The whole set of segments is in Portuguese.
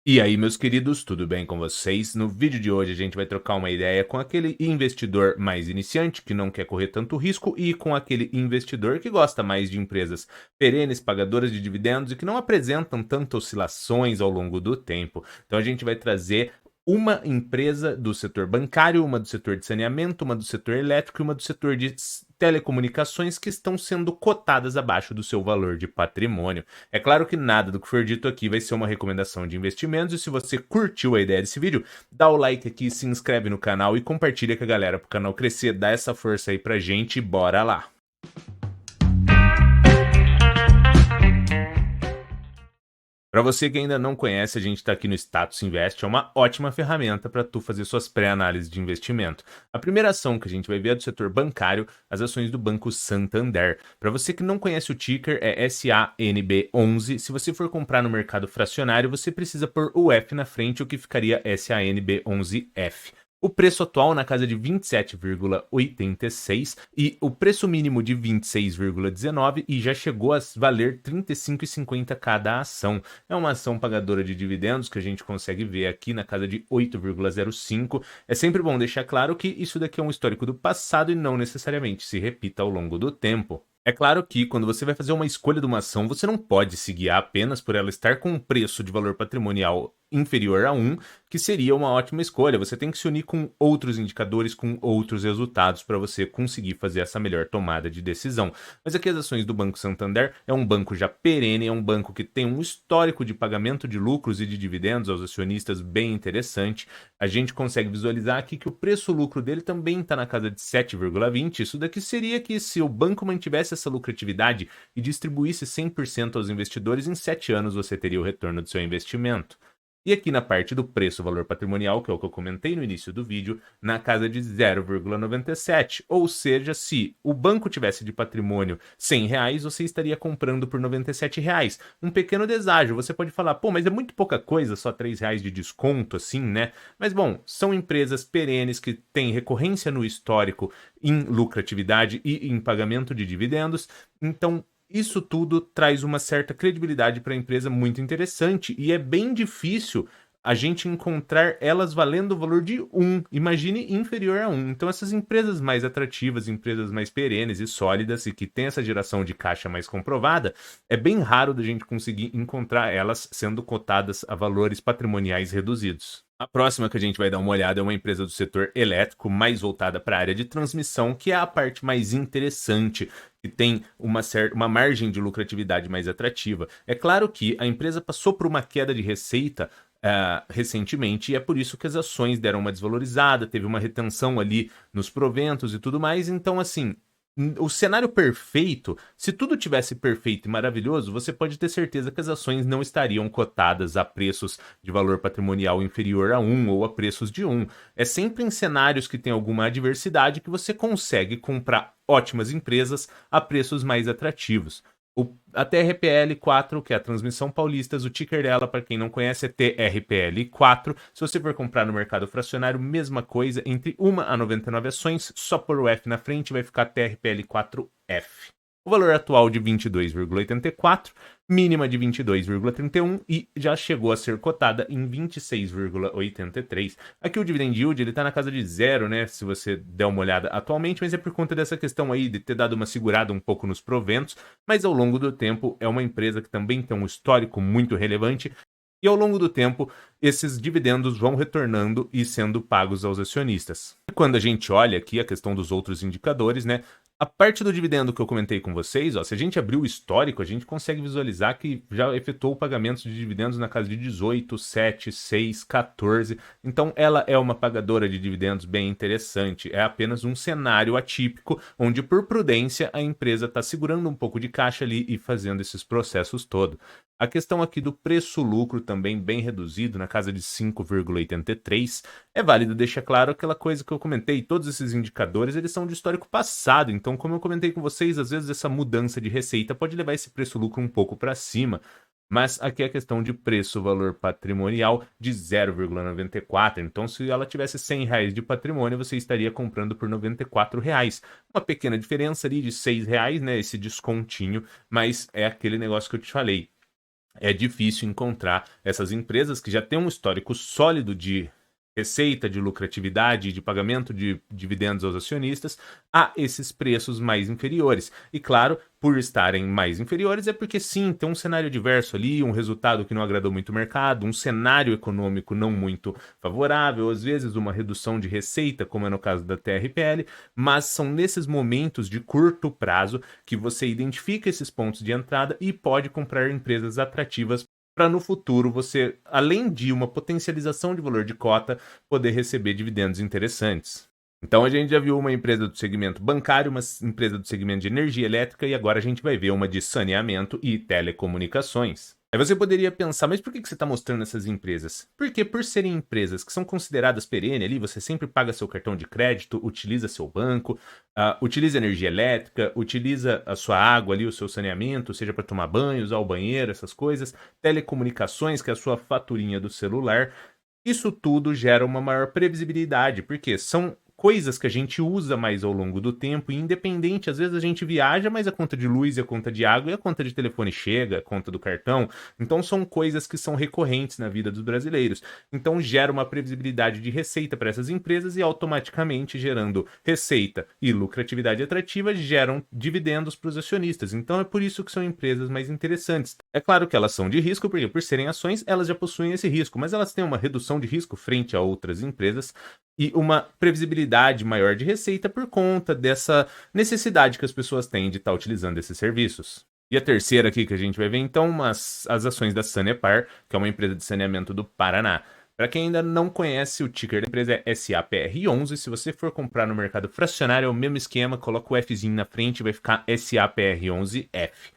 E aí, meus queridos, tudo bem com vocês? No vídeo de hoje a gente vai trocar uma ideia com aquele investidor mais iniciante que não quer correr tanto risco e com aquele investidor que gosta mais de empresas perenes, pagadoras de dividendos e que não apresentam tantas oscilações ao longo do tempo. Então a gente vai trazer uma empresa do setor bancário, uma do setor de saneamento, uma do setor elétrico e uma do setor de telecomunicações que estão sendo cotadas abaixo do seu valor de patrimônio. É claro que nada do que for dito aqui vai ser uma recomendação de investimentos, e se você curtiu a ideia desse vídeo, dá o like aqui, se inscreve no canal e compartilha com a galera para o canal crescer, dá essa força aí pra gente, bora lá! Para você que ainda não conhece, a gente está aqui no Status Invest, é uma ótima ferramenta para tu fazer suas pré-análises de investimento. A primeira ação que a gente vai ver é do setor bancário, as ações do Banco Santander. Para você que não conhece o ticker, é SANB11. Se você for comprar no mercado fracionário, você precisa pôr o F na frente, o que ficaria SANB11F. O preço atual na casa de 27,86 e o preço mínimo de 26,19 e já chegou a valer 35,50 cada ação. É uma ação pagadora de dividendos que a gente consegue ver aqui na casa de 8,05. É sempre bom deixar claro que isso daqui é um histórico do passado e não necessariamente se repita ao longo do tempo. É claro que quando você vai fazer uma escolha de uma ação, você não pode se guiar apenas por ela estar com um preço de valor patrimonial inferior a 1, que seria uma ótima escolha. Você tem que se unir com outros indicadores, com outros resultados para você conseguir fazer essa melhor tomada de decisão. Mas aqui as ações do Banco Santander é um banco já perene, é um banco que tem um histórico de pagamento de lucros e de dividendos aos acionistas bem interessante. A gente consegue visualizar aqui que o preço-lucro dele também está na casa de 7,20. Isso daqui seria que se o banco mantivesse essa lucratividade e distribuísse 100% aos investidores, em 7 anos você teria o retorno do seu investimento. E aqui na parte do preço-valor patrimonial, que é o que eu comentei no início do vídeo, na casa de 0,97. Ou seja, se o banco tivesse de patrimônio R$ 100, você estaria comprando por R$ 97. Um pequeno deságio, você pode falar, pô, mas é muito pouca coisa, só R$ 3 de desconto assim, né? Mas bom, são empresas perenes que têm recorrência no histórico em lucratividade e em pagamento de dividendos, então isso tudo traz uma certa credibilidade para a empresa muito interessante e é bem difícil a gente encontrar elas valendo o valor de 1, imagine inferior a 1. Então essas empresas mais atrativas, empresas mais perenes e sólidas e que têm essa geração de caixa mais comprovada, é bem raro da gente conseguir encontrar elas sendo cotadas a valores patrimoniais reduzidos. A próxima que a gente vai dar uma olhada é uma empresa do setor elétrico, mais voltada para a área de transmissão, que é a parte mais interessante, que tem uma margem de lucratividade mais atrativa. É claro que a empresa passou por uma queda de receita recentemente, e é por isso que as ações deram uma desvalorizada, teve uma retenção ali nos proventos e tudo mais. Então, assim, o cenário perfeito, se tudo tivesse perfeito e maravilhoso, você pode ter certeza que as ações não estariam cotadas a preços de valor patrimonial inferior a 1 ou a preços de 1. É sempre em cenários que tem alguma adversidade que você consegue comprar ótimas empresas a preços mais atrativos. A TRPL4, que é a Transmissão Paulistas, o ticker dela, para quem não conhece, é TRPL4. Se você for comprar no mercado fracionário, mesma coisa, entre 1 a 99 ações, só por o F na frente vai ficar TRPL4F. O valor atual de 22,84, mínima de 22,31 e já chegou a ser cotada em 26,83. Aqui o dividend yield ele tá na casa de zero, né? Se você der uma olhada atualmente, mas é por conta dessa questão aí de ter dado uma segurada um pouco nos proventos, mas ao longo do tempo é uma empresa que também tem um histórico muito relevante. E ao longo do tempo, esses dividendos vão retornando e sendo pagos aos acionistas. E quando a gente olha aqui a questão dos outros indicadores, né? A parte do dividendo que eu comentei com vocês, ó, se a gente abrir o histórico, a gente consegue visualizar que já efetuou pagamentos de dividendos na casa de 18, 7, 6, 14. Então, ela é uma pagadora de dividendos bem interessante. É apenas um cenário atípico, onde, por prudência, a empresa está segurando um pouco de caixa ali e fazendo esses processos todos. A questão aqui do preço-lucro também bem reduzido, na casa de 5,83. É válido deixar claro aquela coisa que eu comentei, todos esses indicadores eles são de histórico passado, então como eu comentei com vocês, às vezes essa mudança de receita pode levar esse preço-lucro um pouco para cima, mas aqui é a questão de preço-valor patrimonial de 0,94, então se ela tivesse R$ 100 de patrimônio, você estaria comprando por R$ 94. Uma pequena diferença ali de R$ 6, né, esse descontinho, mas é aquele negócio que eu te falei. É difícil encontrar essas empresas que já têm um histórico sólido de receita, de lucratividade, de pagamento de dividendos aos acionistas, a esses preços mais inferiores. E claro, por estarem mais inferiores é porque sim, tem um cenário diverso ali, um resultado que não agradou muito o mercado, um cenário econômico não muito favorável, às vezes uma redução de receita, como é no caso da TRPL, mas são nesses momentos de curto prazo que você identifica esses pontos de entrada e pode comprar empresas atrativas para no futuro você, além de uma potencialização de valor de cota, poder receber dividendos interessantes. Então a gente já viu uma empresa do segmento bancário, uma empresa do segmento de energia elétrica e agora a gente vai ver uma de saneamento e telecomunicações. Aí você poderia pensar, mas por que você está mostrando essas empresas? Porque por serem empresas que são consideradas perene ali, você sempre paga seu cartão de crédito, utiliza seu banco, utiliza energia elétrica, utiliza a sua água ali, o seu saneamento, seja para tomar banho, usar o banheiro, essas coisas, telecomunicações, que é a sua faturinha do celular. Isso tudo gera uma maior previsibilidade, porque são coisas que a gente usa mais ao longo do tempo, e independente, às vezes a gente viaja, mas a conta de luz e a conta de água e a conta de telefone chega, a conta do cartão, então são coisas que são recorrentes na vida dos brasileiros. Então gera uma previsibilidade de receita para essas empresas e automaticamente gerando receita e lucratividade atrativa geram dividendos para os acionistas. Então é por isso que são empresas mais interessantes. É claro que elas são de risco, porque por serem ações, elas já possuem esse risco, mas elas têm uma redução de risco frente a outras empresas e uma previsibilidade maior de receita por conta dessa necessidade que as pessoas têm de estar utilizando esses serviços. E a terceira aqui que a gente vai ver, então, as ações da Sanepar, que é uma empresa de saneamento do Paraná. Para quem ainda não conhece, o ticker da empresa é SAPR11. Se você for comprar no mercado fracionário, é o mesmo esquema, coloca o Fzinho na frente e vai ficar SAPR11F.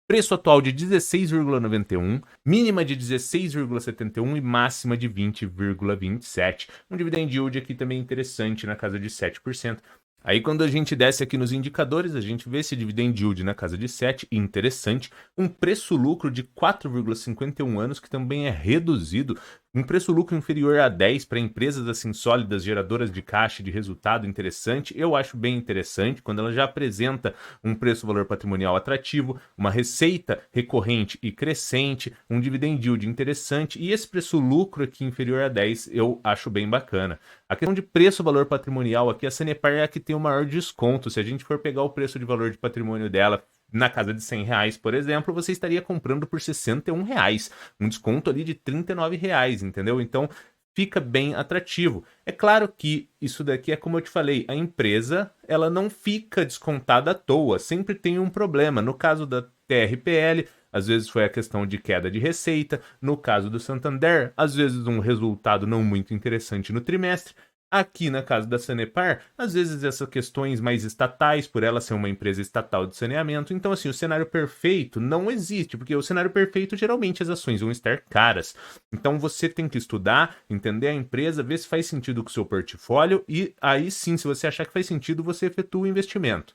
Preço atual de 16,91, mínima de 16,71 e máxima de 20,27. Um dividend yield aqui também interessante, na casa de 7%. Aí quando a gente desce aqui nos indicadores, a gente vê esse dividend yield na casa de 7, interessante. Um preço-lucro de 4,51 anos, que também é reduzido. Um preço-lucro inferior a 10 para empresas assim sólidas, geradoras de caixa e de resultado interessante. Eu acho bem interessante quando ela já apresenta um preço-valor patrimonial atrativo, uma receita recorrente e crescente, um dividend yield interessante e esse preço-lucro aqui inferior a 10 eu acho bem bacana. A questão de preço-valor patrimonial aqui, a Sanepar é a que tem o maior desconto. Se a gente for pegar o preço de valor de patrimônio dela na casa de R$ 100, por exemplo, você estaria comprando por R$ 61. Um desconto ali de R$ 39, entendeu? Então fica bem atrativo. É claro que isso daqui é como eu te falei, a empresa ela não fica descontada à toa, sempre tem um problema. No caso da TRPL, às vezes foi a questão de queda de receita. No caso do Santander, às vezes um resultado não muito interessante no trimestre. Aqui na casa da Sanepar, às vezes essas questões mais estatais, por ela ser uma empresa estatal de saneamento. Então, assim, o cenário perfeito não existe, porque o cenário perfeito, geralmente as ações vão estar caras. Então, você tem que estudar, entender a empresa, ver se faz sentido com o seu portfólio e aí sim, se você achar que faz sentido, você efetua o investimento.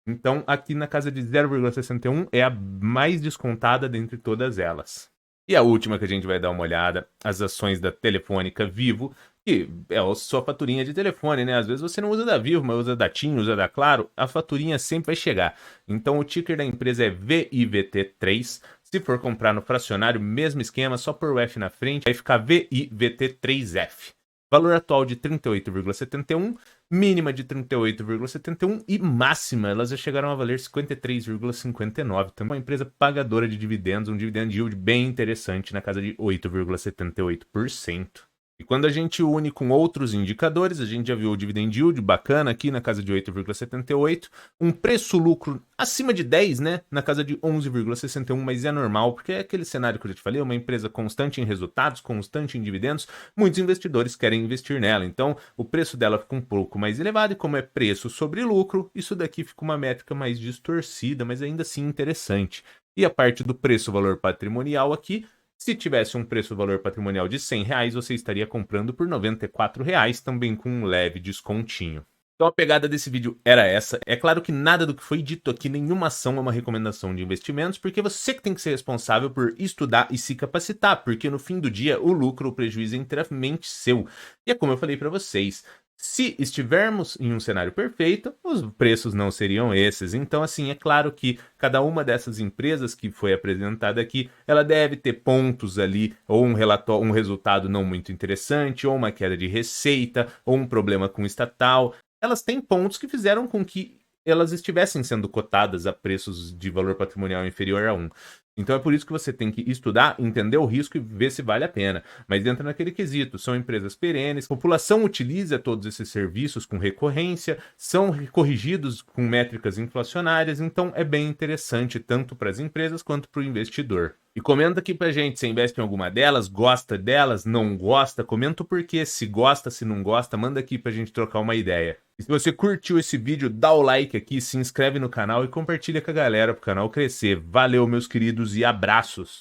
Então, aqui na casa de 0,61 é a mais descontada dentre todas elas. E a última que a gente vai dar uma olhada, as ações da Telefônica Vivo, que é a sua faturinha de telefone, né? Às vezes você não usa da Vivo, mas usa da TIM, usa da Claro, a faturinha sempre vai chegar. Então o ticker da empresa é VIVT3. Se for comprar no fracionário, mesmo esquema, só por o F na frente, vai ficar VIVT3F. Valor atual de 38,71, mínima de 38,71 e máxima, elas já chegaram a valer 53,59. Também uma empresa pagadora de dividendos, um dividend yield bem interessante na casa de 8,78%. E quando a gente une com outros indicadores, a gente já viu o dividend yield bacana aqui na casa de 8,78, um preço-lucro acima de 10, né, na casa de 11,61, mas é normal, porque é aquele cenário que eu já te falei, uma empresa constante em resultados, constante em dividendos, muitos investidores querem investir nela, então o preço dela fica um pouco mais elevado, e como é preço sobre lucro, isso daqui fica uma métrica mais distorcida, mas ainda assim interessante. E a parte do preço-valor patrimonial aqui, se tivesse um preço-valor patrimonial de R$ 100, você estaria comprando por R$ 94, também com um leve descontinho. Então a pegada desse vídeo era essa. É claro que nada do que foi dito aqui, nenhuma ação é uma recomendação de investimentos, porque você que tem que ser responsável por estudar e se capacitar, porque no fim do dia o lucro ou o prejuízo é inteiramente seu. E é como eu falei para vocês, Se estivermos em um cenário perfeito, os preços não seriam esses. Então, assim, é claro que cada uma dessas empresas que foi apresentada aqui, ela deve ter pontos ali, ou um relatório, um resultado não muito interessante, ou uma queda de receita, ou um problema com o estatal. Elas têm pontos que fizeram com que elas estivessem sendo cotadas a preços de valor patrimonial inferior a 1. Então é por isso que você tem que estudar, entender o risco e ver se vale a pena. Mas entra naquele quesito, são empresas perenes, a população utiliza todos esses serviços com recorrência, são corrigidos com métricas inflacionárias, então é bem interessante tanto para as empresas quanto para o investidor. E comenta aqui pra gente, você investe em alguma delas, gosta delas, não gosta, comenta o porquê, se gosta, se não gosta, manda aqui pra gente trocar uma ideia. E se você curtiu esse vídeo, dá o like aqui, se inscreve no canal e compartilha com a galera pro canal crescer. Valeu, meus queridos, e abraços!